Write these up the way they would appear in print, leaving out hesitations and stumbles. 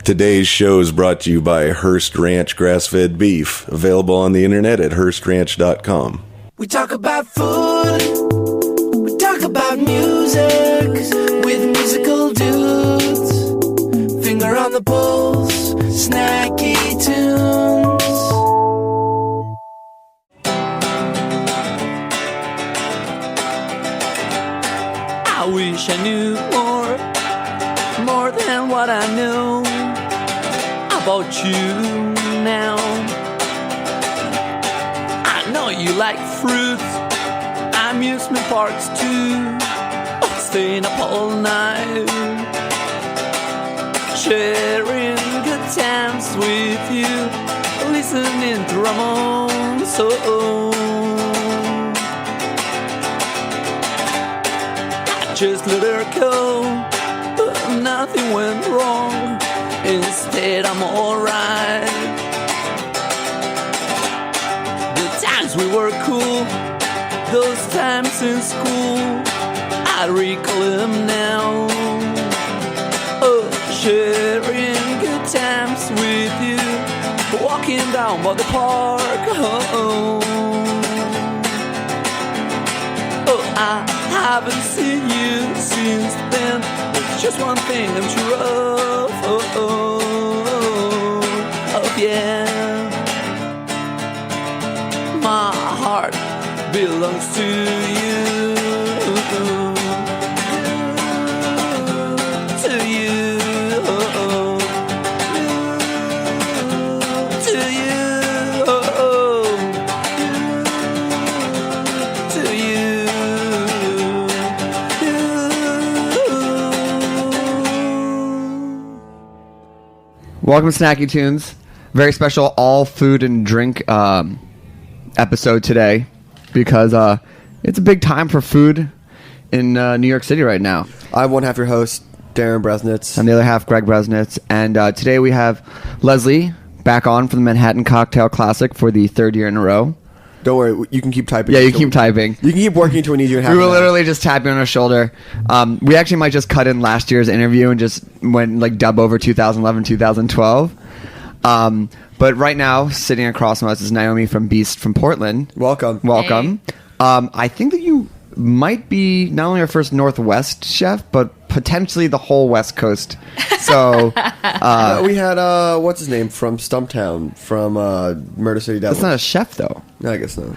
Today's show is brought to you by Hearst Ranch Grass-Fed Beef, available on the internet at HearstRanch.com. We talk about food, we talk about music, with musical dudes. Finger on the pulse, Snacky Tunes. I wish I knew more than what I know about you now. I know you like fruits, amusement parks too, staying up all night, sharing good times with you, listening to Ramon. So I just let her go, but nothing went wrong. Instead, I'm alright. The times we were cool, those times in school, I recall them now. Oh, sharing good times with you, walking down by the park. Oh, I haven't seen you since then. There's just one thing I'm sure of. Oh, yeah. My heart belongs to you. To you. To you. To you. Welcome to Snacky Tunes. Very special all food and drink episode today because it's a big time for food in New York City right now. I'm one half your host, Darren Bresnitz. And the other half, Greg Bresnitz. And today we have Lesley back on for the Manhattan Cocktail Classic for the third year in a row. Don't worry, you can keep typing. Yeah, you keep typing. You can keep working to an easier half. We were literally just tapping on our shoulder. We actually might just cut in last year's interview and just went like dub over 2011, 2012. But right now, sitting across from us is Naomi from Beast from Portland. Welcome. Welcome. Hey. I think that you might be not only our first Northwest chef, but potentially the whole West Coast. So we had what's his name from Stumptown from Murder City Devils. That's not a chef though. No, I guess not.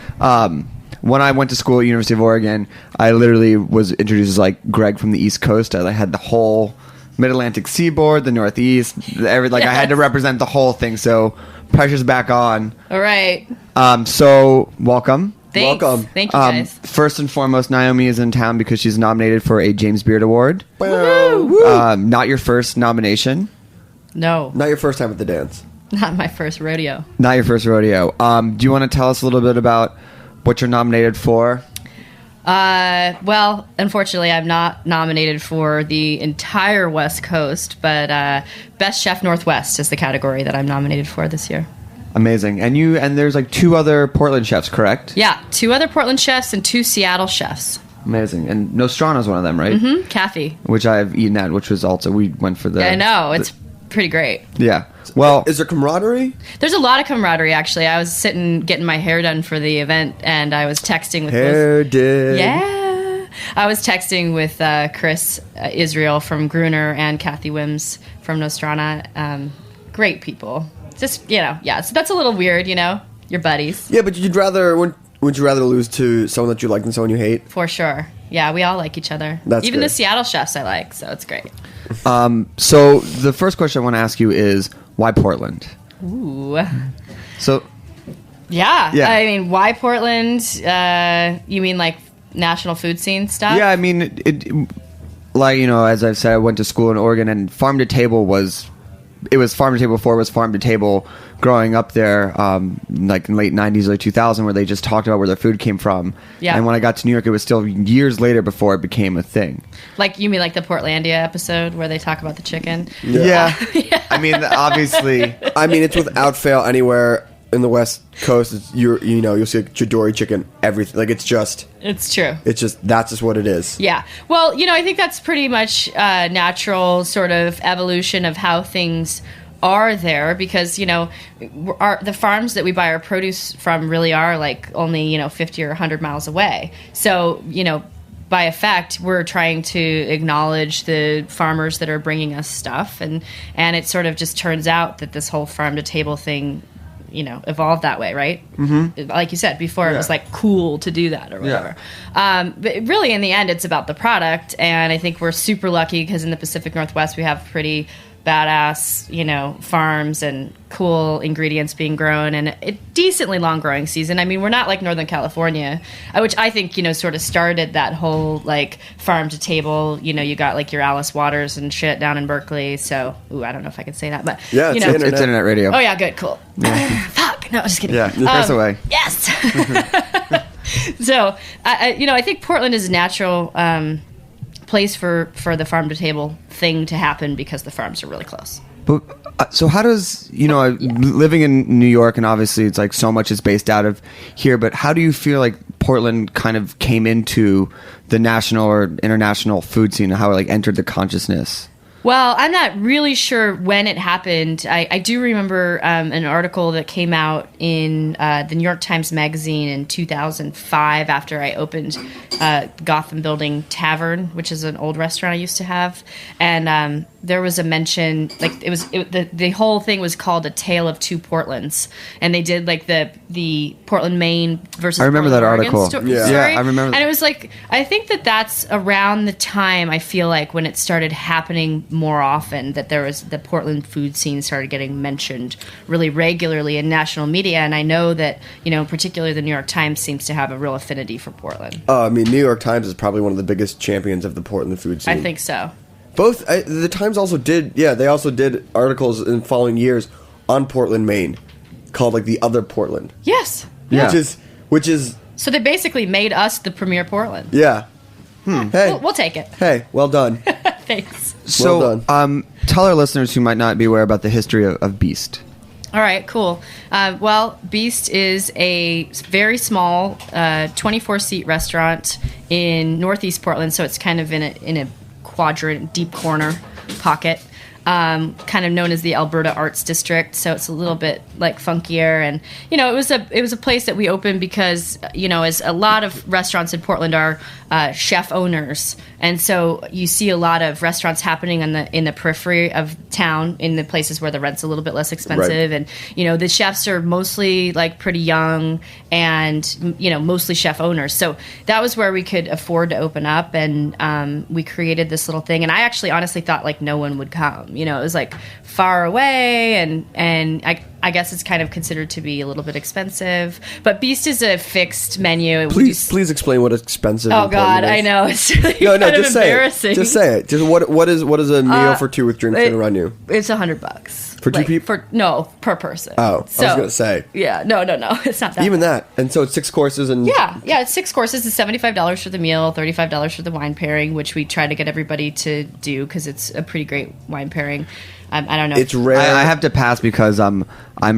When I went to school at University of Oregon, I literally was introduced as like Greg from the East Coast. I had the whole Mid-Atlantic seaboard, the Northeast, I had to represent the whole thing. So pressure's back on. All right. So welcome. Thanks. Welcome. Thank you, guys. First and foremost, Naomi is in town because she's nominated for a James Beard Award. Woo! Not your first nomination. No. Not your first time at the dance. Not my first rodeo. Not your first rodeo. Do you want to tell us a little bit about what you're nominated for? Well, unfortunately, I'm not nominated for the entire West Coast, but Best Chef Northwest is the category that I'm nominated for this year. Amazing. And there's like 2 other Portland chefs, correct? Yeah, 2 other Portland chefs and 2 Seattle chefs. Amazing. And Nostrana's one of them, right? Mm-hmm. Kathy. Which I've eaten at, which was also, we went for the... Yeah, I know. It's pretty great. Yeah. Well... Is there camaraderie? There's a lot of camaraderie, actually. I was sitting getting my hair done for the event, and I was texting with... Hair did. Yeah. I was texting with Chris Israel from Gruner and Kathy Wims from Nostrana. Great people. Just, yeah. So that's a little weird, Your buddies. Yeah, but would you rather lose to someone that you like than someone you hate? For sure. Yeah, we all like each other. That's Even great. the Seattle chefs I like, so it's great. So the first question I want to ask you is, why Portland? Ooh. So... Yeah. Yeah. I mean, why Portland? You mean like national food scene stuff? Yeah, I mean, as I've said, I went to school in Oregon, and farm to table was farm to table before it was farm to table growing up there, like in late 90s, early 2000, where they just talked about where their food came from. Yeah. And when I got to New York, it was still years later before it became a thing. Like, you mean like the Portlandia episode where they talk about the chicken? Yeah. I mean, obviously. I mean, it's without fail anywhere in the West Coast. You'll see like Chidori chicken, everything. Like, it's just... It's true. That's just what it is. Yeah. Well, I think that's pretty much natural sort of evolution of how things are there because, the farms that we buy our produce from really are like only, 50 or 100 miles away. So, by effect, we're trying to acknowledge the farmers that are bringing us stuff. And it sort of just turns out that this whole farm to table thing, evolved that way, right? Mm-hmm. Like you said before, it was like cool to do that or whatever. But really, in the end, it's about the product. And I think we're super lucky because in the Pacific Northwest, we have pretty badass, farms and cool ingredients being grown and a decently long growing season. I mean, we're not like Northern California, which I think, sort of started that whole like farm to table, you got like your Alice Waters and shit down in Berkeley. So, I don't know if I can say that, but yeah, it's internet radio. Oh yeah, good, cool. Yeah. Fuck, no, just kidding. Yeah, press away. Yes. So, I think Portland is a natural place for the farm to table thing to happen because the farms are really close. But so how does living in New York, and obviously it's like so much is based out of here, but how do you feel like Portland kind of came into the national or international food scene, how it like entered the consciousness? Well, I'm not really sure when it happened. I do remember an article that came out in the New York Times Magazine in 2005 after I opened Gotham Building Tavern, which is an old restaurant I used to have. And there was a mention, like the whole thing was called A Tale of Two Portlands. And they did like the Portland, Maine versus I remember Portland, that Oregon article. story. Yeah, I remember that. And it was like, I think that's around the time I feel like when it started happening more often, that there was the Portland food scene started getting mentioned really regularly in national media. And I know that, particularly the New York Times seems to have a real affinity for Portland. I mean, New York Times is probably one of the biggest champions of the Portland food scene. I think so. Both, the Times also did, they also did articles in the following years on Portland, Maine, called like the Other Portland. Yes. Yeah. Which is. So they basically made us the premier Portland. Yeah. Hey. We'll take it. Hey, well done. Thanks. So, Well done. Tell our listeners who might not be aware about the history of Beast. All right, cool. Well, Beast is a very small 24-seat restaurant in Northeast Portland, so it's kind of in a quadrant, deep corner pocket, kind of known as the Alberta Arts District. So it's a little bit like funkier, and it was a place that we opened because as a lot of restaurants in Portland are chef owners, and so you see a lot of restaurants happening in the periphery of town, in the places where the rent's a little bit less expensive, Right. and the chefs are mostly like pretty young and mostly chef owners. So that was where we could afford to open up, and we created this little thing. And I actually honestly thought like no one would come. It was like far away, and I guess it's kind of considered to be a little bit expensive. But Beast is a fixed menu. Please explain what expensive. Oh in God, Portland is. I know, it's really No, kind of just say embarrassing. it. Just say it. Just what is a meal for two with drinks going to run you? It's $100 For two people? Per person. Oh, I was going to say. Yeah, no, it's not that. Even that. And so it's 6 courses and... Yeah, it's 6 courses. It's $75 for the meal, $35 for the wine pairing, which we try to get everybody to do because it's a pretty great wine pairing. I don't know. It's rare. I have to pass because I'm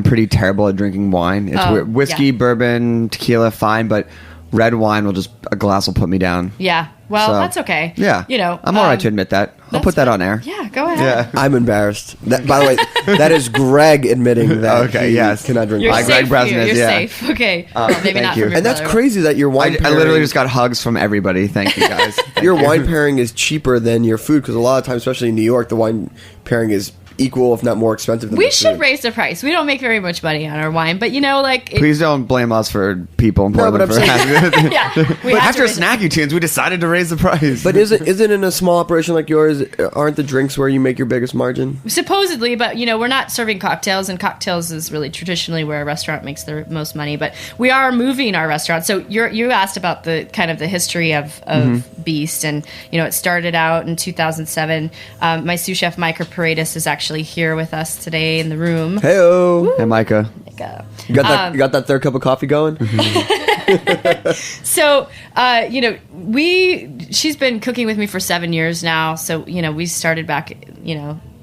pretty terrible at drinking wine. It's weird. Whiskey, yeah. bourbon, tequila, fine, but red wine a glass will put me down. Yeah, well, So, that's okay. Yeah, I'm all right to admit that. I'll that's put that fine. on air. Yeah, go ahead. Yeah. I'm embarrassed. By the way, that is Greg admitting that Okay, he yes. cannot drink You're wine. Greg safe. Brasness, You're yeah. safe. Okay. Well, maybe thank not you. from your And that's brother. crazy that your wine I pairing... literally just got hugs from everybody. Thank you guys. Your wine pairing is cheaper than your food because a lot of times, especially in New York, the wine pairing is equal, if not more expensive than We the should food. raise the price. We don't make very much money on our wine, but Please don't blame us for people in No, but Portland I'm for saying- yeah. We But have to after raise the- Snacky Tunes, we decided to raise the price. But isn't in a small operation like yours, aren't the drinks where you make your biggest margin? Supposedly, but we're not serving cocktails, and cocktails is really traditionally where a restaurant makes the most money. But we are moving our restaurant. So you asked about the kind of the history of Beast, and it started out in 2007. My sous chef Micah Paredes is actually here with us today in the room. Heyo, Hey, Micah. you got that third cup of coffee going? So, she's been cooking with me for 7 years now. So, we started back,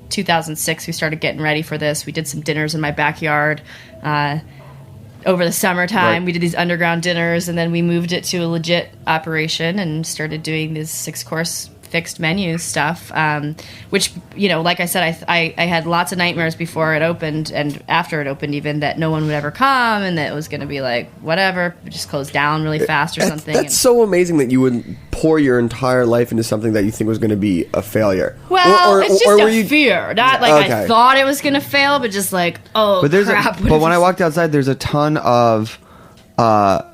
2006. We started getting ready for this. We did some dinners in my backyard over the summertime. Right. We did these underground dinners, and then we moved it to a legit operation and started doing this 6-course fixed menu stuff, which, you know, like I said, I had lots of nightmares before it opened and after it opened even, that no one would ever come and that it was going to be like, whatever, just close down really fast or something. That's so amazing that you would pour your entire life into something that you think was going to be a failure. Well, it's just were a fear. Not like I Okay. thought it was going to fail, but just like, oh, crap. But when I walked outside, there's a ton of restaurants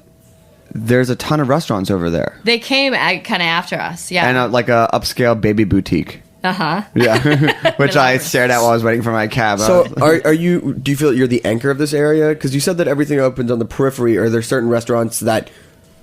over there, They came kind of after us, yeah. and like a upscale baby boutique. Uh-huh. Yeah, which I stared at while I was waiting for my cab. So, do you feel you're the anchor of this area? Because you said that everything opens on the periphery. Are there certain restaurants that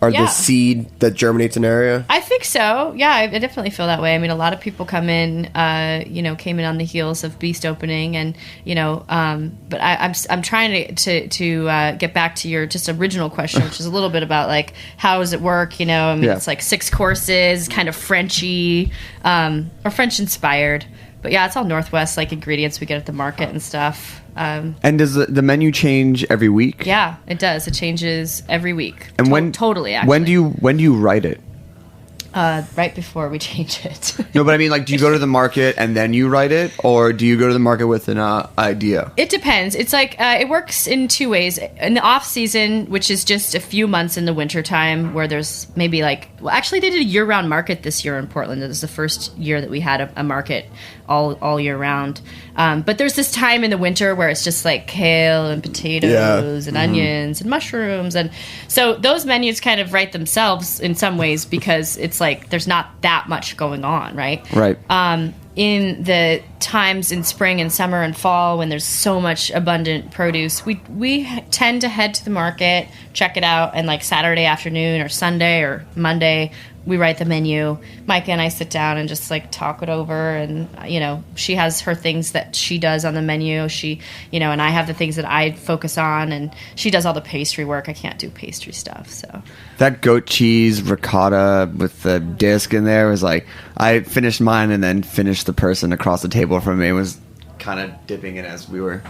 are Yeah. the seed that germinates an area? I think so. Yeah, I definitely feel that way. I mean, a lot of people come in, came in on the heels of Beast opening, and but I'm trying to get back to your just original question, which is a little bit about like how does it work? You know, I mean, Yeah. it's like 6 courses, kind of Frenchy, or French inspired. But yeah, it's all Northwest like ingredients we get at the market and stuff. and does the menu change every week? Yeah, it does. It changes every week. And when totally actually. when do you write it? Right before we change it. No, but I mean, like, do you go to the market and then you write it, or do you go to the market with an idea? It depends. It's like it works in 2 ways. In the off season, which is just a few months in the wintertime, where there's maybe actually they did a year-round market this year in Portland. It was the first year that we had a market all year round. But there's this time in the winter where it's just like kale and potatoes and onions and mushrooms, and so those menus kind of write themselves in some ways because it's like there's not that much going on, right? Right. In the times in spring and summer and fall when there's so much abundant produce, we tend to head to the market, check it out, and like Saturday afternoon or Sunday or Monday, we write the menu. Micah and I sit down and just like talk it over, and she has her things that she does on the menu. She, and I have the things that I focus on, and she does all the pastry work. I can't do pastry stuff, so. That goat cheese ricotta with the disc in there was like, I finished mine and then finished the person across the table from me was kind of dipping it as we were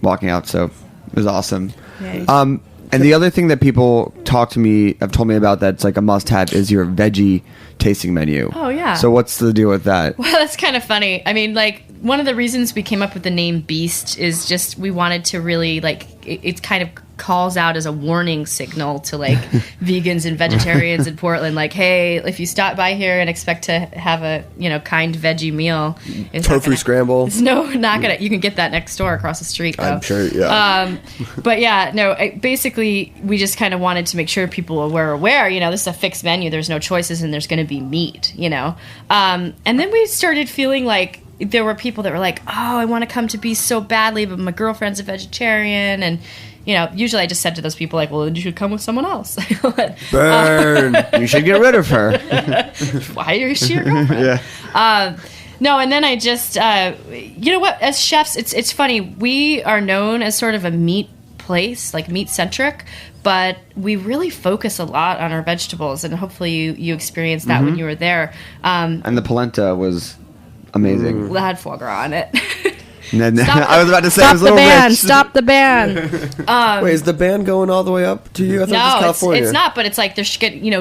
walking out, so it was awesome. Yeah. And the other thing that people have told me about that's like a must-have is your veggie tasting menu. Oh, yeah. So what's the deal with that? Well, that's kind of funny. I mean, like, one of the reasons we came up with the name Beast is just we wanted to really, like, it kind of calls out as a warning signal to, like, vegans and vegetarians in Portland. Like, hey, if you stop by here and expect to have a, kind veggie meal. Tofu scramble. Not gonna. You can get that next door across the street, though. I'm sure, yeah. But yeah, no, basically, we just kind of wanted to make sure people were aware, this is a fixed menu. There's no choices and there's going to be meat, And then we started feeling like there were people that were like, oh, I want to come to Beast so badly, but my girlfriend's a vegetarian. And, usually I just said to those people, like, well, then you should come with someone else. Burn! You should get rid of her. Why is she your girlfriend? Yeah. No, and then I just, you know what? As chefs, it's funny. We are known as sort of a meat place, like meat-centric, but we really focus a lot on our vegetables, and hopefully you experienced that when you were there. And the polenta was amazing. It had foie gras on it. And then, Stop I was about to say it Stop was a the little band! rich. Stop the band! Wait, is the band going all the way up to you? I thought it was No, California. it's not. But it's like they're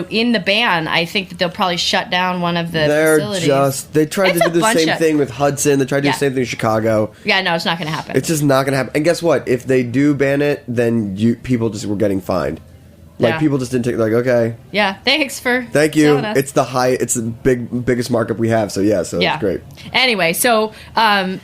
in the ban. I think that they'll probably shut down one of the They're facilities. they tried It's to a do the bunch same of- thing with Hudson. They tried to do Yeah. the same thing in Chicago. Yeah, no, it's not going to happen. It's just not going to happen. And guess what? If they do ban it, then people just were getting fined. Like, Yeah. people just didn't take, like, okay, Yeah, thanks for thank you. telling us. It's the biggest markup we have, so yeah, it's great. Anyway, so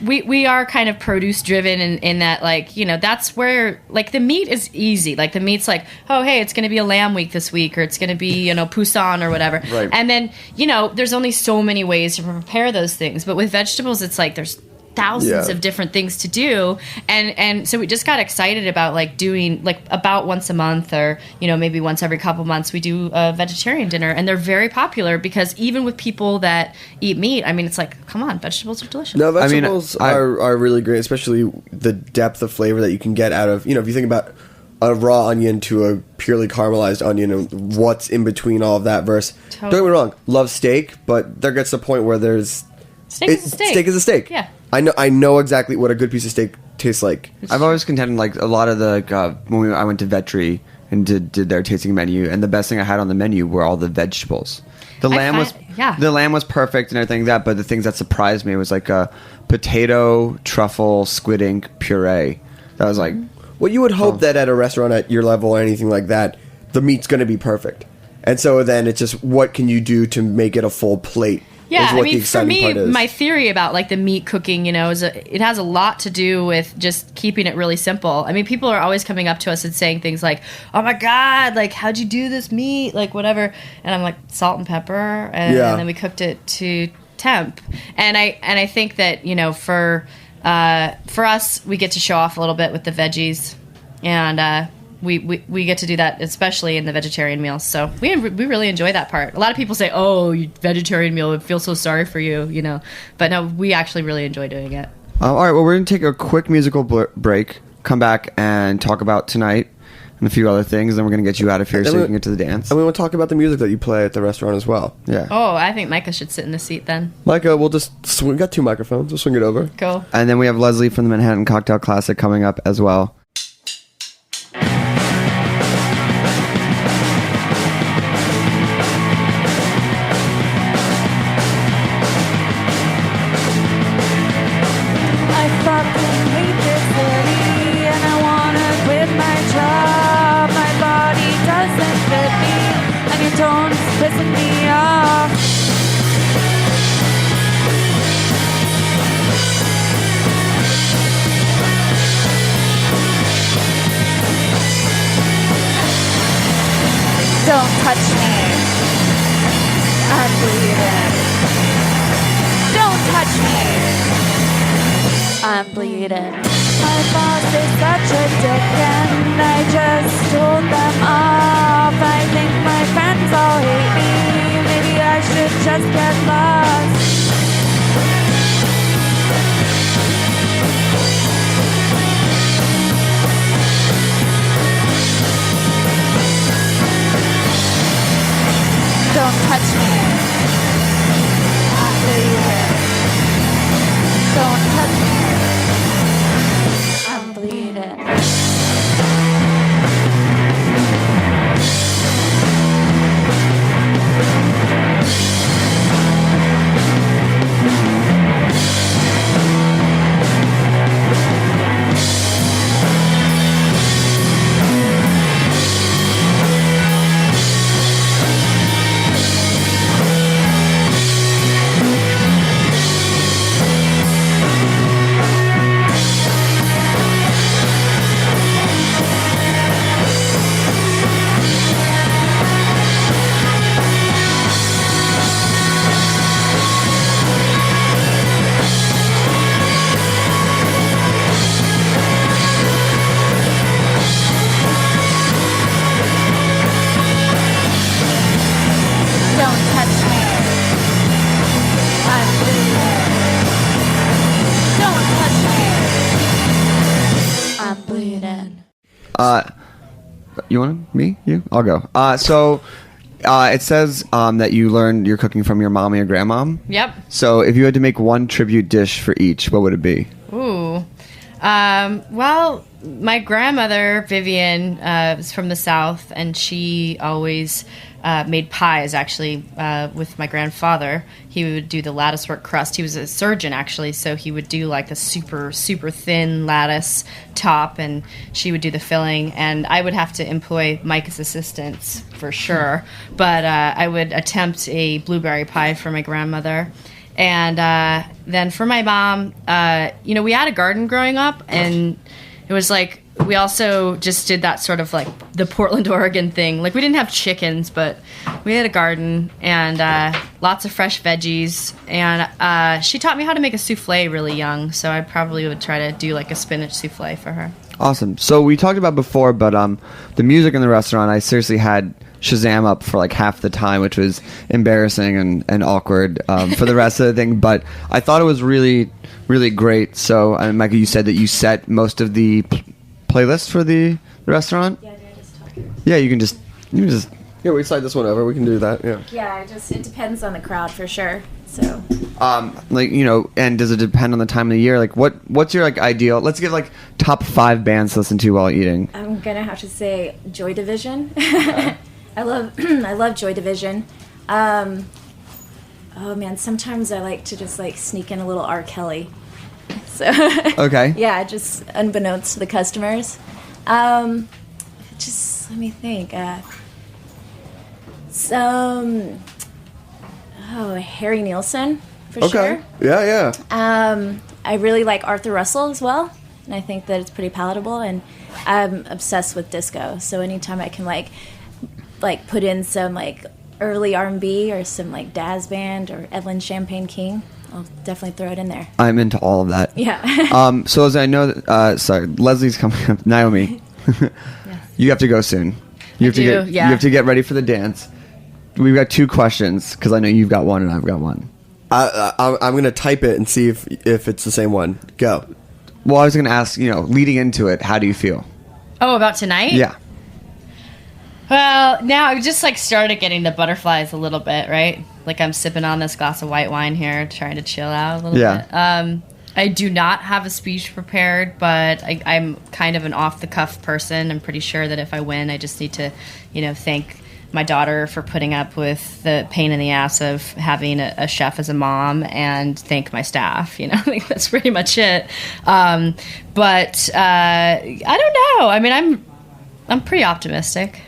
we are kind of produce driven in that, like, that's where, like, the meat is easy. Like, the meat's like, oh, hey, it's going to be a lamb week this week, or it's going to be, Poussin or whatever. Right. And then, there's only so many ways to prepare those things. But with vegetables, it's like there's thousands Yeah. of different things to do, and so we just got excited about like doing like about once a month, or maybe once every couple months, we do a vegetarian dinner, and they're very popular because even with people that eat meat, I mean, it's like, come on, vegetables are delicious. No, I mean, vegetables are really great, especially the depth of flavor that you can get out of, if you think about a raw onion to a purely caramelized onion and what's in between all of that versus, don't get me wrong, love steak, but there gets a point where there's Steak is a steak. Steak is a steak. Yeah. I know exactly what a good piece of steak tastes like. I've always contended, like, a lot of the when I went to Vetri and did their tasting menu, and the best thing I had on the menu were all the vegetables. The lamb was Yeah. The lamb was perfect and everything like that, but the things that surprised me was like a potato, truffle, squid ink puree. That was like... Well, you would hope that at a restaurant at your level or anything like that, the meat's going to be perfect. And so then it's just, what can you do to make it a full plate? Yeah, is what I the mean, for exciting me, part is. my theory about like the meat cooking, is it has a lot to do with just keeping it really simple. I mean, people are always coming up to us and saying things like, "Oh my God, like how'd you do this meat?" Like whatever, and I'm like, salt and pepper, and then we cooked it to temp. And I think that for us, we get to show off a little bit with the veggies, and we get to do that, especially in the vegetarian meals. So we really enjoy that part. A lot of people say, "Oh, vegetarian meal, I feel so sorry for you," But no, we actually really enjoy doing it. all right, well, we're going to take a quick musical break, come back and talk about tonight and a few other things, then we're going to get you out of here so you can get to the dance. And we want to talk about the music that you play at the restaurant as well. Yeah. Oh, I think Micah should sit in the seat then. Micah, we'll just we got 2 microphones. We'll swing it over. Cool. And then we have Lesley from the Manhattan Cocktail Classic coming up as well. Don't touch me. I'm bleeding. Don't touch me. I'm bleeding. My boss is such a dick and I just told them off. I think my friends all hate me. Maybe I should just get lost. Don't touch me. I'm bleeding. Don't touch me. I'm bleeding. You want me? You? I'll go. So it says that you learned your cooking from your mom and your grandmom. Yep. So if you had to make one tribute dish for each, what would it be? Ooh. Well, my grandmother, Vivian, is from the South, and she always made pies, actually, with my grandfather. He would do the lattice work crust. He was a surgeon, actually, so he would do, like, the super, super thin lattice top, and she would do the filling, and I would have to employ Micah's assistance, for sure. But I would attempt a blueberry pie for my grandmother. And then for my mom, we had a garden growing up, and it was like we also just did that sort of like the Portland, Oregon thing. Like we didn't have chickens, but we had a garden and lots of fresh veggies. And she taught me how to make a souffle really young, so I probably would try to do like a spinach souffle for her. Awesome. So we talked about before, but the music in the restaurant, I seriously had Shazam up for like half the time, which was embarrassing and awkward for the rest of the thing. But I thought it was really, really great. So, Micah, you said that you set most of the playlist for the restaurant. Yeah, did I just talk through? Yeah, you can just. Yeah, we slide this one over. We can do that. Yeah. Yeah, it depends on the crowd for sure. So. And does it depend on the time of the year? Like, what's your like ideal? Let's give like top 5 bands to listen to while eating. I'm gonna have to say Joy Division. I love Joy Division. Oh man, sometimes I like to just like sneak in a little R. Kelly. So Okay. yeah, just unbeknownst to the customers. Just let me think. Harry Nilsson for Okay. sure. Yeah. I really like Arthur Russell as well, and I think that it's pretty palatable. And I'm obsessed with disco, so anytime I can like put in some like early R&B or some like Daz Band or Evelyn Champagne King, I'll definitely throw it in there. I'm into all of that. Yeah. So as I know, sorry, Leslie's coming up. Naomi, you have to go soon. You have to get ready for the dance. We've got 2 questions because I know you've got one and I've got one. I'm gonna type it and see if it's the same one. Go. Well, I was going to ask, leading into it, how do you feel? Oh, about tonight? Yeah. Well, now I just like started getting the butterflies a little bit, right? Like I'm sipping on this glass of white wine here, trying to chill out a little bit. I do not have a speech prepared, but I'm kind of an off-the-cuff person. I'm pretty sure that if I win, I just need to, thank my daughter for putting up with the pain in the ass of having a chef as a mom, and thank my staff. I think that's pretty much it. But I don't know. I mean, I'm pretty optimistic.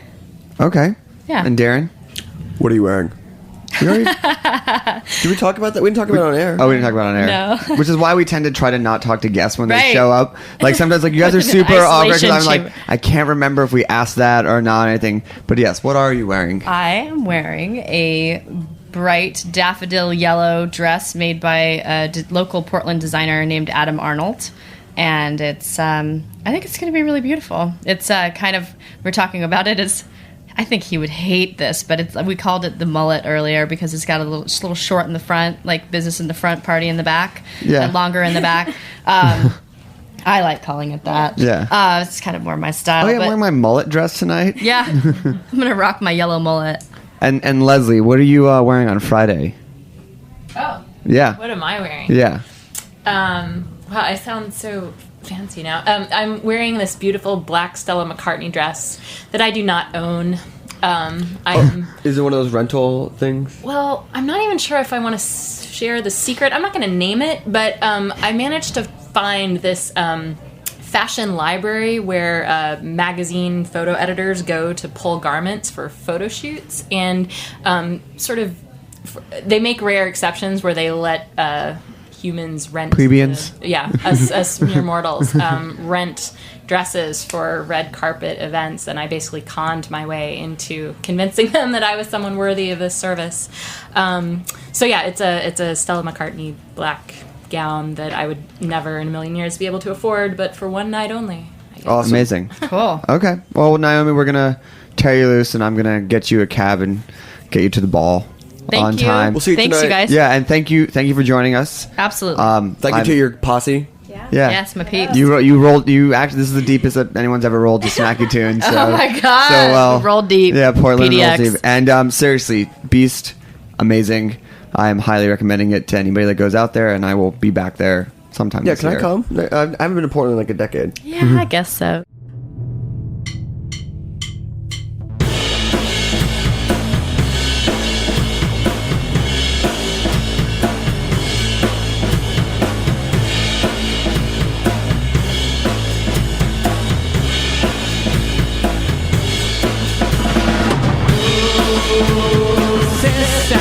Okay. Yeah. And Darren? What are you wearing? Did we talk about that? We didn't talk about it on air. Oh, we didn't talk about it on air. No. Which is why we tend to try to not talk to guests when they Right. show up. Like sometimes like you guys are An super awkward because I'm isolation like, I can't remember if we asked that or not or anything. But yes, what are you wearing? I am wearing a bright daffodil yellow dress made by a local Portland designer named Adam Arnold. And it's, I think it's going to be really beautiful. It's kind of, we're talking about it as, I think he would hate this, but we called it the mullet earlier because it's got a little short in the front, like business in the front, party in the back, and longer in the back. I like calling it that. Yeah. It's kind of more my style. Oh yeah, I'm but wearing my mullet dress tonight. yeah, I'm going to rock my yellow mullet. And Lesley, what are you wearing on Friday? Oh, Yeah. what am I wearing? Yeah. Wow, I sound so fancy now. I'm wearing this beautiful black Stella McCartney dress that I do not own. Is it one of those rental things? Well, I'm not even sure if I want to share the secret. I'm not going to name it, but I managed to find this fashion library where magazine photo editors go to pull garments for photo shoots, and they make rare exceptions where they let humans rent Plebeians? Us mere mortals rent dresses for red carpet events, and I basically conned my way into convincing them that I was someone worthy of this service. So yeah, it's a Stella McCartney black gown that I would never in a million years be able to afford, but for one night only. I guess. Awesome. Amazing. Cool. Okay. Well, Naomi, we're gonna tear you loose, and I'm gonna get you a cab and get you to the ball Thank on you. time. We'll see you Thanks, tonight. you guys. Yeah, and thank you for joining us. Absolutely. Thank you to your posse. Yeah. Yes, my peeps. You rolled. You actually, this is the deepest that anyone's ever rolled to Snacky Tunes. So, Oh my God. So well, Rolled deep. Yeah, Portland PDX. rolled deep. And seriously, Beast, amazing. I am highly recommending it to anybody that goes out there, and I will be back there sometime. Yeah, this can year. I come? I haven't been to Portland in like a decade. Yeah, I guess so. Sisters,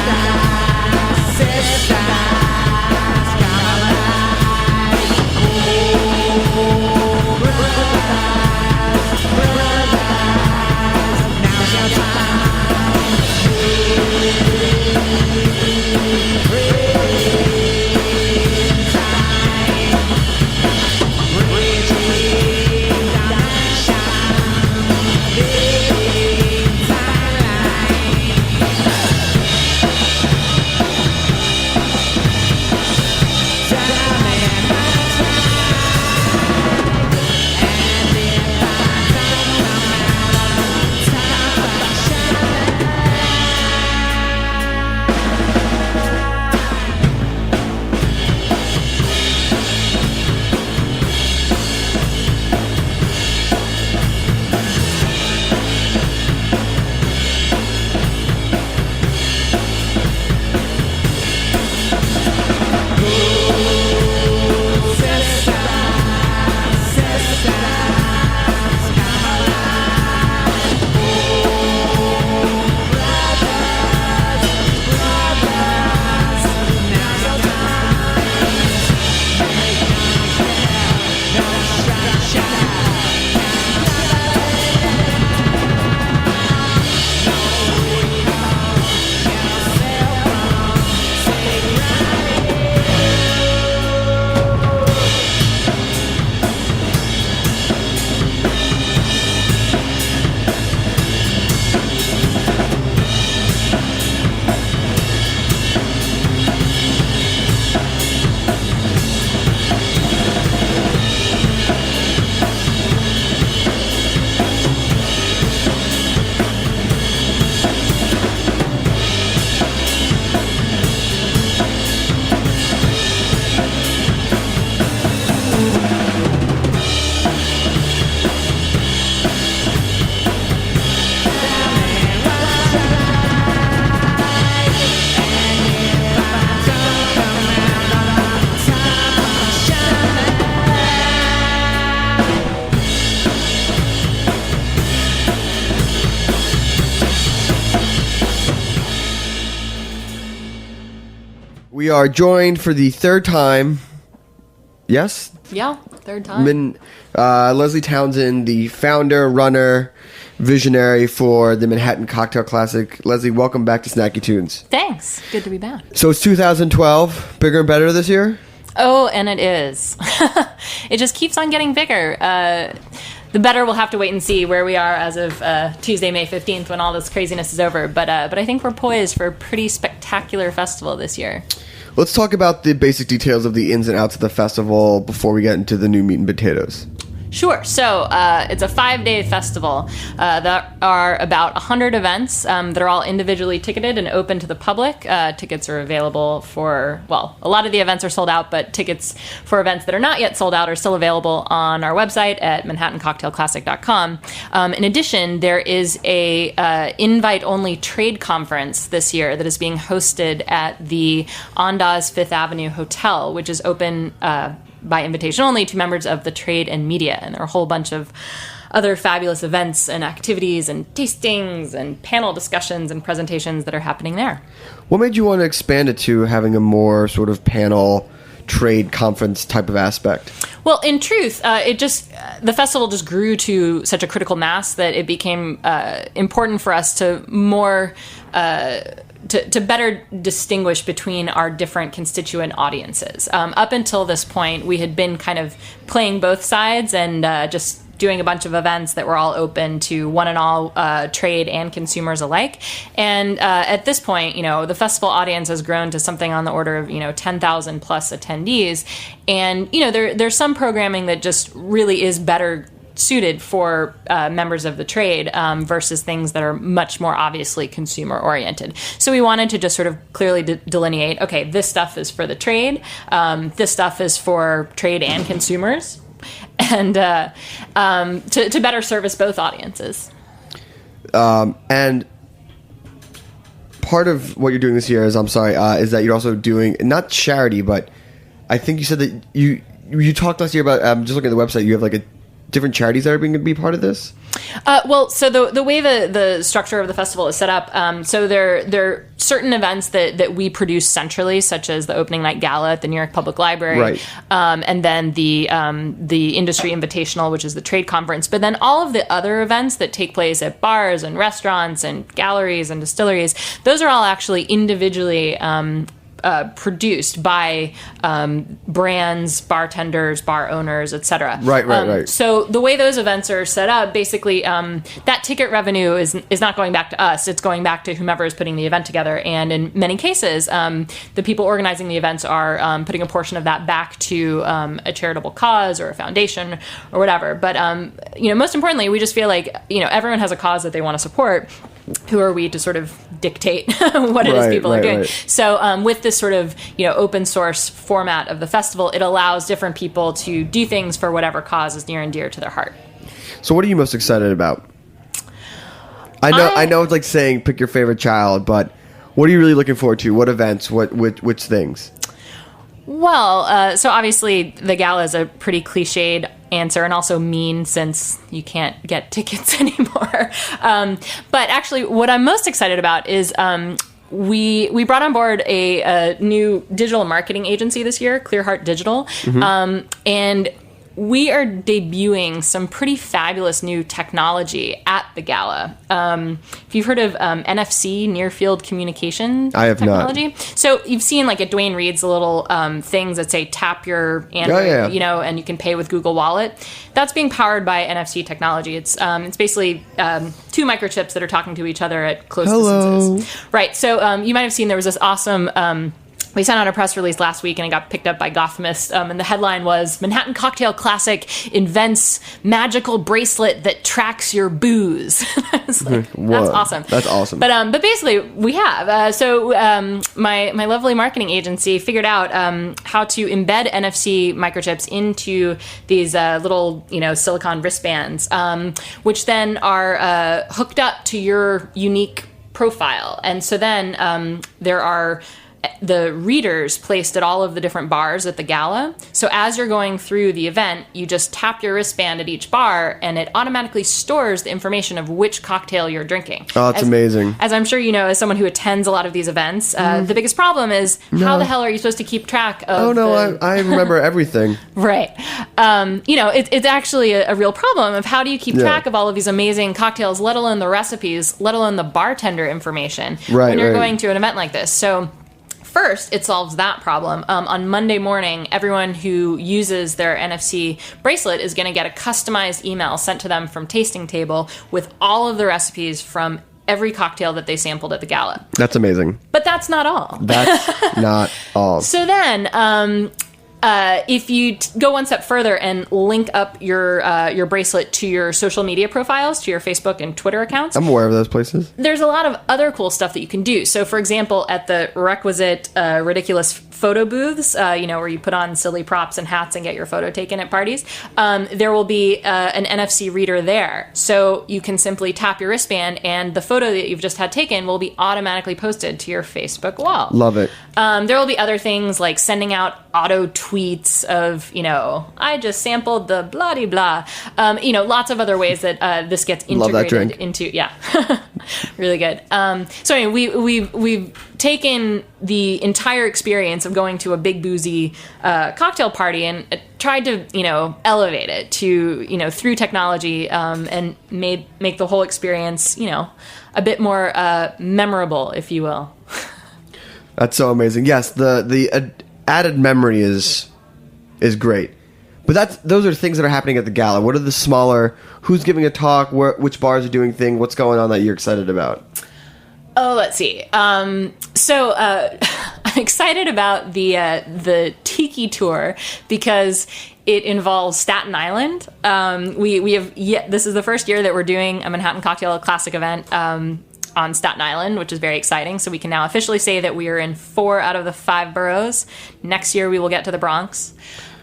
We are joined for the third time. Yes? Yeah, third time. Lesley Townsend, the founder, runner, visionary for the Manhattan Cocktail Classic. Lesley, welcome back to Snacky Tunes. Thanks. Good to be back. So it's 2012. Bigger and better this year? Oh, and it is. It just keeps on getting bigger. The better we'll have to wait and see where we are as of Tuesday, May 15th, when all this craziness is over. But I think we're poised for a pretty spectacular festival this year. Let's talk about the basic details of the ins and outs of the festival before we get into the new meat and potatoes. Sure. So it's a 5-day festival that are about 100 events that are all individually ticketed and open to the public. Tickets are available for, well, a lot of the events are sold out, but tickets for events that are not yet sold out are still available on our website at manhattancocktailclassic.com. In addition, there is a invite-only trade conference this year that is being hosted at the Andaz Fifth Avenue Hotel, which is open by invitation only to members of the trade and media. And there are a whole bunch of other fabulous events and activities and tastings and panel discussions and presentations that are happening there. What made you want to expand it to having a more sort of panel trade conference type of aspect? Well, in truth, the festival just grew to such a critical mass that it became important for us to more to better distinguish between our different constituent audiences. Up until this point, we had been kind of playing both sides and just doing a bunch of events that were all open to one and all trade and consumers alike. And at this point, the festival audience has grown to something on the order of 10,000 plus attendees. And there's some programming that just really is better suited for members of the trade versus things that are much more obviously consumer oriented. So we wanted to just sort of clearly delineate, okay, this stuff is for the trade, this stuff is for trade and consumers, and to better service both audiences. And part of what you're doing this year is that you're also doing, not charity, but I think you said that you talked last year about, just looking at the website, you have like a different charities that are going to be part of this? So the way the structure of the festival is set up, so there are certain events that we produce centrally, such as the opening night gala at the New York Public Library, right. And then the Industry Invitational, which is the trade conference. But then all of the other events that take place at bars and restaurants and galleries and distilleries, those are all actually individually produced by brands, bartenders, bar owners, etc. Right. So the way those events are set up, basically, that ticket revenue is not going back to us. It's going back to whomever is putting the event together. And in many cases, the people organizing the events are putting a portion of that back to a charitable cause or a foundation or whatever. But most importantly, we just feel like everyone has a cause that they want to support. Who are we to sort of dictate what it is people are doing? Right. So with this sort of open source format of the festival, it allows different people to do things for whatever cause is near and dear to their heart. So what are you most excited about? I know it's like saying pick your favorite child, but what are you really looking forward to? What events? Which things? Well, so obviously the gala is a pretty cliched answer and also mean since you can't get tickets anymore. But actually what I'm most excited about is we brought on board a new digital marketing agency this year, Clearheart Digital. Mm-hmm. And we are debuting some pretty fabulous new technology at the gala. If you've heard of NFC, near field communication I have technology. Not. So you've seen like at Dwayne Reed's the little things that say tap your Android, and you can pay with Google Wallet. That's being powered by NFC technology. It's basically two microchips that are talking to each other at close distances. Right. So you might have seen there was this awesome we sent out a press release last week and it got picked up by Gothmist. And the headline was, Manhattan Cocktail Classic invents magical bracelet that tracks your booze. That's awesome. That's awesome. But basically, we have. My lovely marketing agency figured out how to embed NFC microchips into these little, silicone wristbands, which then are hooked up to your unique profile. And so then there are the readers placed at all of the different bars at the gala. So as you're going through the event, you just tap your wristband at each bar, and it automatically stores the information of which cocktail you're drinking. Oh, it's amazing. As I'm sure you know, as someone who attends a lot of these events, the biggest problem is how the hell are you supposed to keep track of? Oh no, I remember everything. Right. It's actually a real problem of how do you keep track of all of these amazing cocktails, let alone the recipes, let alone the bartender information when you're going to an event like this. So first, it solves that problem. On Monday morning, everyone who uses their NFC bracelet is going to get a customized email sent to them from Tasting Table with all of the recipes from every cocktail that they sampled at the gala. That's amazing. But that's not all. That's not all. So then, if you go one step further and link up your bracelet to your social media profiles, to your Facebook and Twitter accounts, I'm aware of those places. There's a lot of other cool stuff that you can do. So, for example, at the requisite ridiculous photo booths, where you put on silly props and hats and get your photo taken at parties, there will be an NFC reader there. So you can simply tap your wristband and the photo that you've just had taken will be automatically posted to your Facebook wall. Love it. There will be other things like sending out auto tweets of, I just sampled the blah-de-blah. Lots of other ways that this gets integrated Love that drink. into, really good. So anyway, we've taken the entire experience of going to a big boozy cocktail party and tried to, elevate it to, through technology and make the whole experience, a bit more memorable, if you will. That's so amazing. Yes, the added memory is great. But those are things that are happening at the gala. What are the smaller, who's giving a talk, which bars are doing things, what's going on that you're excited about? Oh, let's see. So I'm excited about the Tiki Tour because it involves Staten Island. We have this is the first year that we're doing a Manhattan Cocktail Classic event on Staten Island, which is very exciting. So we can now officially say that we are in 4 out of the 5 boroughs. Next year we will get to the Bronx.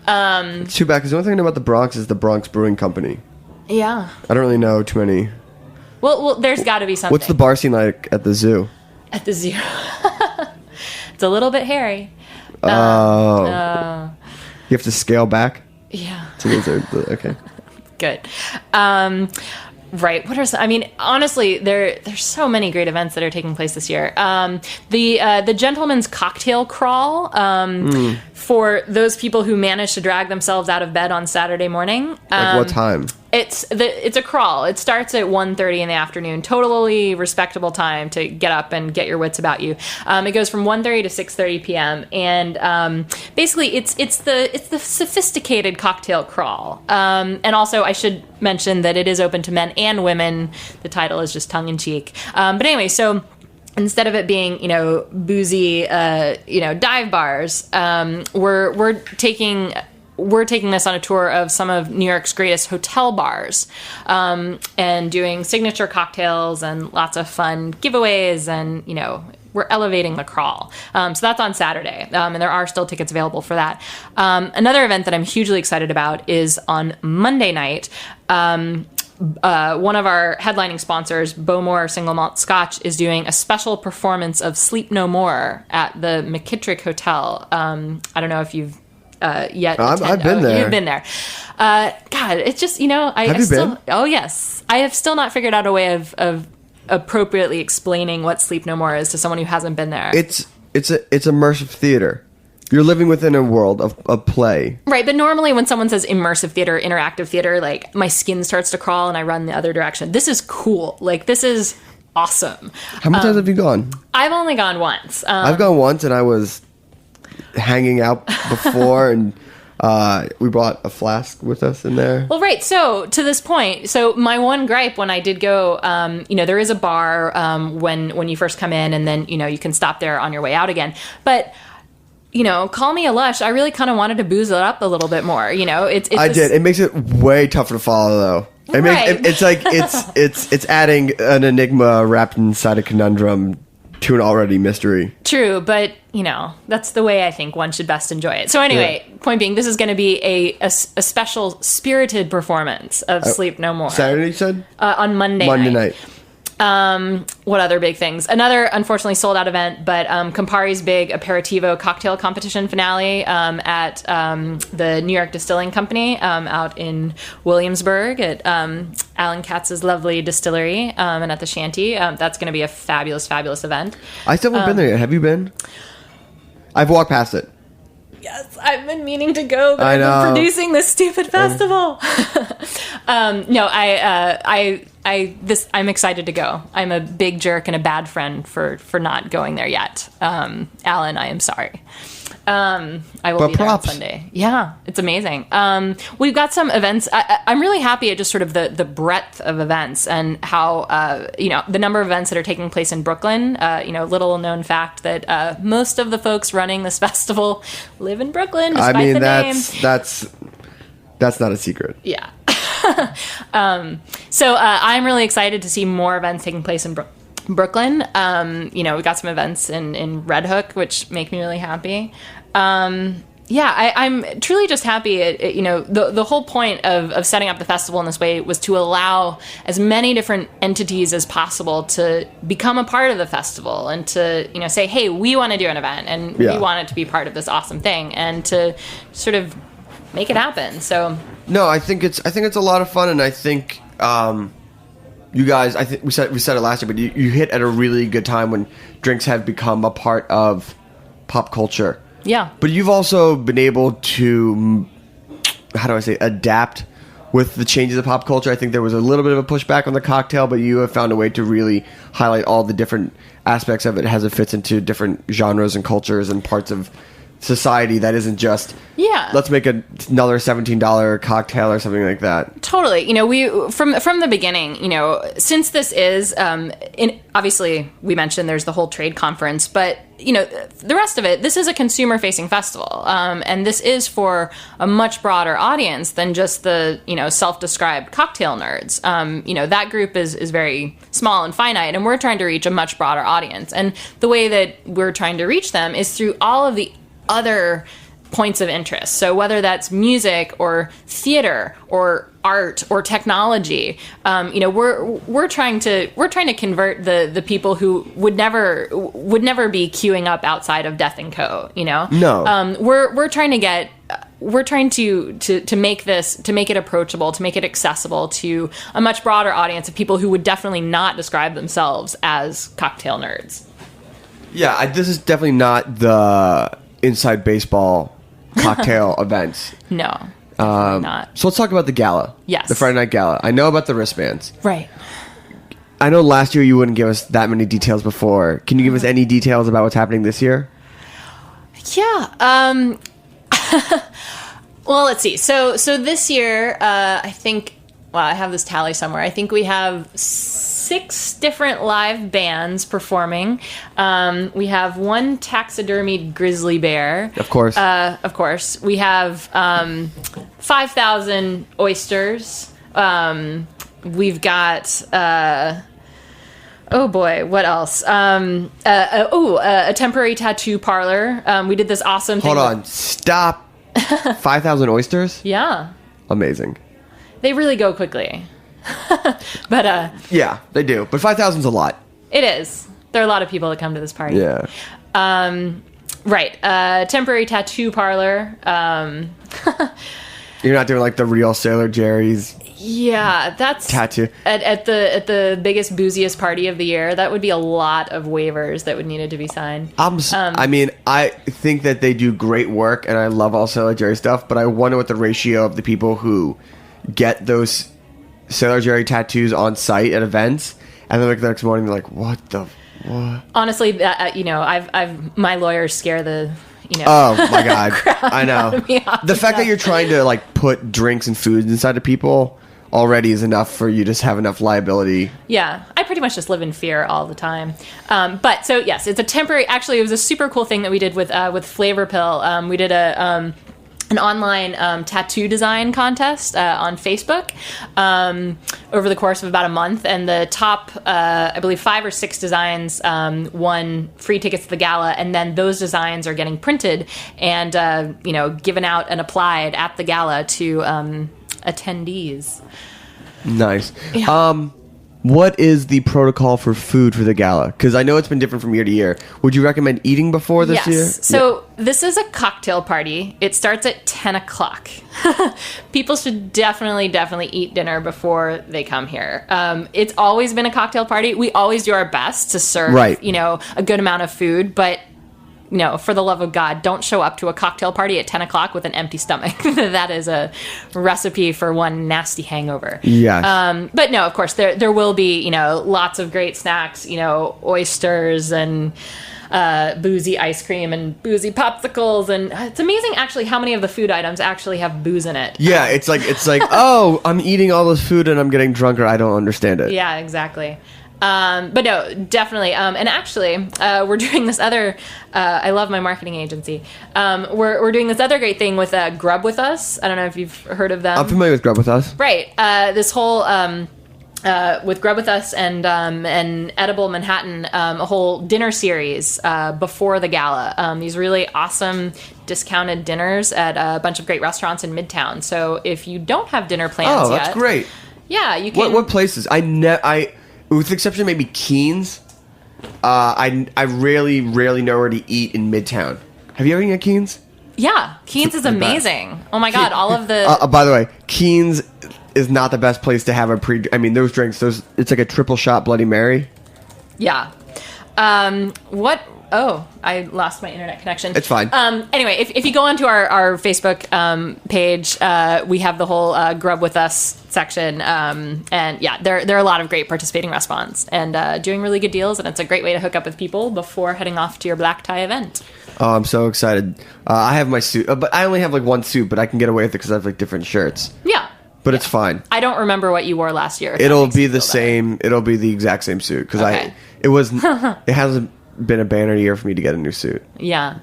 It's too bad because the only thing I know about the Bronx is the Bronx Brewing Company. Yeah. I don't really know too many. Well, there's got to be something. What's the bar scene like at the zoo? At the zoo. It's a little bit hairy. You have to scale back? Yeah. Okay. Good. Right. Honestly, there's so many great events that are taking place this year. The Gentleman's Cocktail Crawl, for those people who manage to drag themselves out of bed on Saturday morning. What time? It's a crawl. It starts at 1:30 in the afternoon. Totally respectable time to get up and get your wits about you. It goes from 1:30 to 6:30 p.m. and basically it's the sophisticated cocktail crawl. And also I should mention that it is open to men and women. The title is just tongue in cheek. But anyway, so instead of it being, boozy, dive bars, we're taking this on a tour of some of New York's greatest hotel bars, and doing signature cocktails and lots of fun giveaways, and we're elevating the crawl. So that's on Saturday, and there are still tickets available for that. Another event that I'm hugely excited about is on Monday night. One of our headlining sponsors, Bowmore Single Malt Scotch, is doing a special performance of Sleep No More at the McKittrick Hotel. I don't know if you've yet. I've been there. You've been there. God, it's just, Have you been? Oh, yes. I have still not figured out a way of appropriately explaining what Sleep No More is to someone who hasn't been there. It's immersive theater. You're living within a world of play. Right, but normally when someone says immersive theater, interactive theater, like, my skin starts to crawl and I run the other direction. This is cool. Like, this is awesome. How many times have you gone? I've only gone once. I've gone once, and I was hanging out before, and we brought a flask with us in there. Well, right. So to this point, my one gripe when I did go, there is a bar when you first come in, and then you can stop there on your way out again. But call me a lush, I really kind of wanted to booze it up a little bit more. I did. It makes it way tougher to follow, though. It's adding an enigma wrapped inside a conundrum to an already mystery. True, but that's the way I think one should best enjoy it. So anyway, Point being, this is going to be a special spirited performance of Sleep No More. Saturday, you said? On Monday night. What other big things? Another unfortunately sold out event, but Campari's big aperitivo cocktail competition finale at the New York Distilling Company out in Williamsburg at Alan Katz's lovely distillery and at the Shanty. That's going to be a fabulous, fabulous event. I still haven't been there yet. Have you been? I've walked past it. Yes, I've been meaning to go, but I I've know. been producing this stupid festival. No, I'm excited to go. I'm a big jerk and a bad friend for not going there yet. Alan, I am sorry. I will be there on Sunday. Yeah, it's amazing. We've got some events. I'm really happy at just sort of the breadth of events and how, the number of events that are taking place in Brooklyn. Little known fact that most of the folks running this festival live in Brooklyn, despite the name. That's not a secret. Yeah. So I'm really excited to see more events taking place in Brooklyn. We got some events in Red Hook, which make me really happy. I'm truly just happy. The whole point of setting up the festival in this way was to allow as many different entities as possible to become a part of the festival and to, say, hey, we want to do an event and we want it to be part of this awesome thing and to sort of make it happen. So no, I think it's a lot of fun, and I think you guys, I think we said it last year, but you hit at a really good time when drinks have become a part of pop culture. Yeah. But you've also been able to, adapt with the changes of pop culture. I think there was a little bit of a pushback on the cocktail, but you have found a way to really highlight all the different aspects of it as it fits into different genres and cultures and parts of society that isn't just let's make another $17 cocktail or something like that. Totally. We from the beginning, since this is obviously we mentioned there's the whole trade conference, but the rest of it, this is a consumer facing festival, and this is for a much broader audience than just the self-described cocktail nerds. That group is very small and finite, and we're trying to reach a much broader audience, and the way that we're trying to reach them is through all of the other points of interest. So whether that's music or theater or art or technology, we're trying to convert the people who would never be queuing up outside of Death and Co. No. We're trying to make it approachable, to make it accessible to a much broader audience of people who would definitely not describe themselves as cocktail nerds. Yeah, this is definitely not the inside baseball cocktail events. No, not. So let's talk about the gala. Yes. The Friday night gala. I know about the wristbands. Right. I know last year you wouldn't give us that many details before. Can you give us any details about what's happening this year? Yeah. Well, let's see. So this year, I think, I have this tally somewhere. I think we have 6 different live bands performing. We have 1 taxidermied grizzly bear. Of course. We have 5,000 oysters. We've got... oh boy, what else? A temporary tattoo parlor. We did this awesome thing. Hold on. Stop. 5,000 oysters? Yeah. Amazing. They really go quickly. But yeah, they do. But 5,000's a lot. It is. There are a lot of people that come to this party. Yeah. Right. Temporary tattoo parlor. You're not doing like the real Sailor Jerry's. Yeah, that's tattoo at the biggest booziest party of the year. That would be a lot of waivers that would needed to be signed. I mean, I think that they do great work, and I love all Sailor Jerry stuff. But I wonder what the ratio of the people who get those Sailor Jerry tattoos on site at events, and then like the next morning they're like, "What the what?" Honestly, I've my lawyers scare the. Oh my god, I know. The fact that you're trying to like put drinks and foods inside of people already is enough for you to have enough liability. Yeah, I pretty much just live in fear all the time. But so yes, it's a temporary. Actually, it was a super cool thing that we did with Flavor Pill. We did an online tattoo design contest on Facebook over the course of about a month, and the top, I believe, 5 or 6 designs won free tickets to the gala, and then those designs are getting printed and given out and applied at the gala to attendees. Nice. Yeah. what is the protocol for food for the gala? Because I know it's been different from year to year. Would you recommend eating before this year? So this is a cocktail party. It starts at 10 o'clock. People should definitely eat dinner before they come here. It's always been a cocktail party. We always do our best to serve, a good amount of food, but for the love of God, don't show up to a cocktail party at 10 o'clock with an empty stomach. That is a recipe for one nasty hangover. Yes. But no, of course, there will be, lots of great snacks, oysters and boozy ice cream and boozy popsicles. And it's amazing, actually, how many of the food items actually have booze in it. Yeah, it's like, oh, I'm eating all this food and I'm getting drunk, or I don't understand it. Yeah, exactly. But no, definitely. And actually, we're doing this other, I love my marketing agency. We're doing this other great thing with Grub With Us. I don't know if you've heard of them. I'm familiar with Grub With Us. Right. This whole, with Grub With Us and Edible Manhattan, a whole dinner series before the gala. These really awesome discounted dinners at a bunch of great restaurants in Midtown. So if you don't have dinner plans yet. Oh, that's great. Yeah, you can. What places? With the exception of maybe Keen's, I rarely know where to eat in Midtown. Have you ever eaten at Keen's? Yeah, Keen's is amazing. Oh my God, all of the... by the way, Keen's is not the best place to have those drinks, it's like a triple shot Bloody Mary. Yeah. Oh, I lost my internet connection. It's fine. Anyway, if you go onto our Facebook page, we have the whole Grub With Us section. And yeah, there are a lot of great participating restaurants and doing really good deals. And it's a great way to hook up with people before heading off to your black tie event. Oh, I'm so excited. I have my suit, but I only have one suit, but I can get away with it because I have different shirts. Yeah. But it's fine. I don't remember what you wore last year. It'll be the same. It'll be the exact same suit because it hasn't been a banner year for me to get a new suit. Yeah.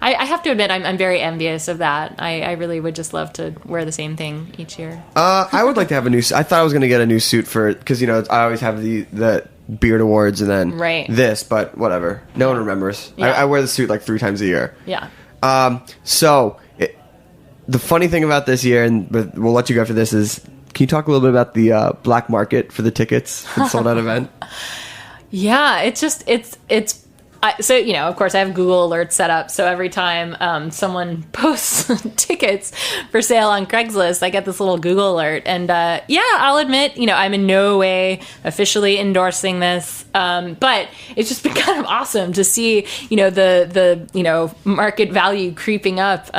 I have to admit, I'm very envious of that. I really would just love to wear the same thing each year. I would like to have a new suit. I thought I was going to get a new suit because, I always have the Beard Awards and then this, but whatever. No one remembers. Yeah. I wear the suit 3 times a year. Yeah. The funny thing about this year, but we'll let you go after this, is can you talk a little bit about the black market for the tickets for the sold out event? Yeah, it's of course I have Google Alerts set up. So every time someone posts tickets for sale on Craigslist, I get this little Google alert. And I'll admit, I'm in no way officially endorsing this. But it's just been kind of awesome to see, the market value creeping up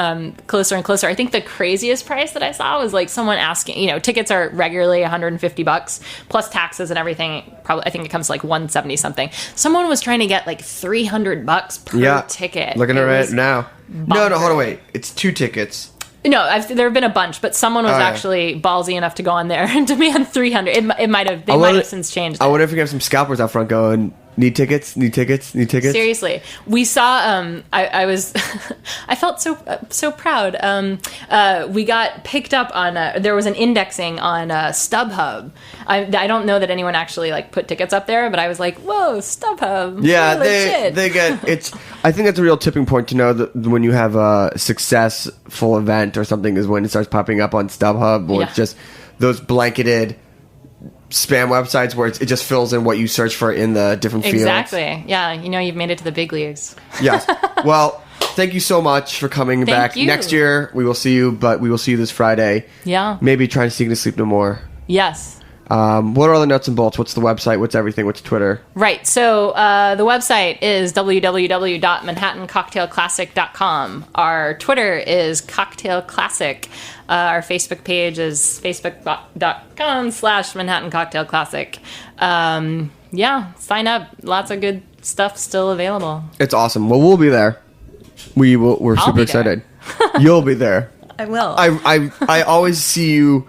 closer and closer. I think the craziest price that I saw was someone asking, tickets are regularly $150 plus taxes and everything. Probably, I think it comes to $170 something. Someone was trying to get $300 per ticket. Looking at it now. No, hold on, wait. It's 2 tickets. No, there have been a bunch, but someone was actually ballsy enough to go on there and demand $300. They might have since changed it. I wonder if you have some scalpers out front going, need tickets? Seriously. We saw, I felt so proud. We got picked up on, there was an indexing on StubHub. I don't know that anyone actually put tickets up there, but I was like, whoa, StubHub. Yeah, they get, I think that's a real tipping point to know that when you have a successful event or something is when it starts popping up on StubHub, or it's just those blanketed spam websites where it just fills in what you search for in the different fields. Exactly. Yeah, you've made it to the big leagues. Yes. Well, thank you so much for coming back. You. Next year we will see you, but we will see you this Friday. Yeah. Maybe trying to sneak to Sleep No More. Yes. What are all the nuts and bolts? What's the website? What's everything? What's Twitter? Right. So the website is www.manhattancocktailclassic.com. Our Twitter is Cocktail Classic. Our Facebook page is facebook.com/Manhattan Cocktail Classic. Sign up. Lots of good stuff still available. It's awesome. Well, we'll be there. We're super excited. You'll be there. I will. I always see you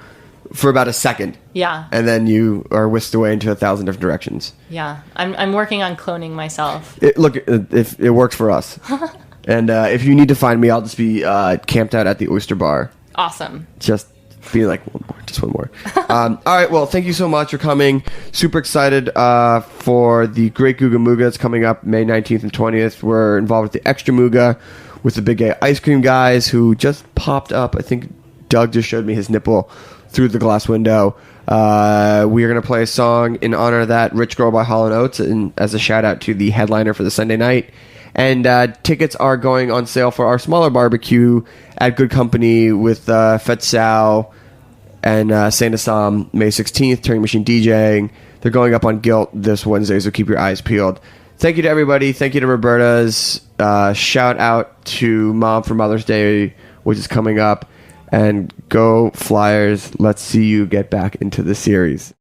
for about a second. Yeah. And then you are whisked away into 1,000 different directions. Yeah. I'm working on cloning myself. Look, if it works for us. And if you need to find me, I'll just be camped out at the Oyster Bar. Awesome. Just be one more. All right, well, thank you so much for coming. Super excited for the Great Googa Mooga that's coming up May 19th and 20th. We're involved with the Extra Mooga with the Big Gay Ice Cream guys who just popped up. I think Doug just showed me his nipple Through the Glass Window. We are going to play a song in honor of that, Rich Girl by Hall & Oates, and as a shout out to the headliner for the Sunday night. And tickets are going on sale for our smaller barbecue at Good Company with Fetsal and Saint Assam May 16th, Turing Machine DJing. They're going up on Guilt this Wednesday, so keep your eyes peeled. Thank you to everybody. Thank you to Roberta's. Shout out to Mom for Mother's Day, which is coming up. And go Flyers. Let's see you get back into the series.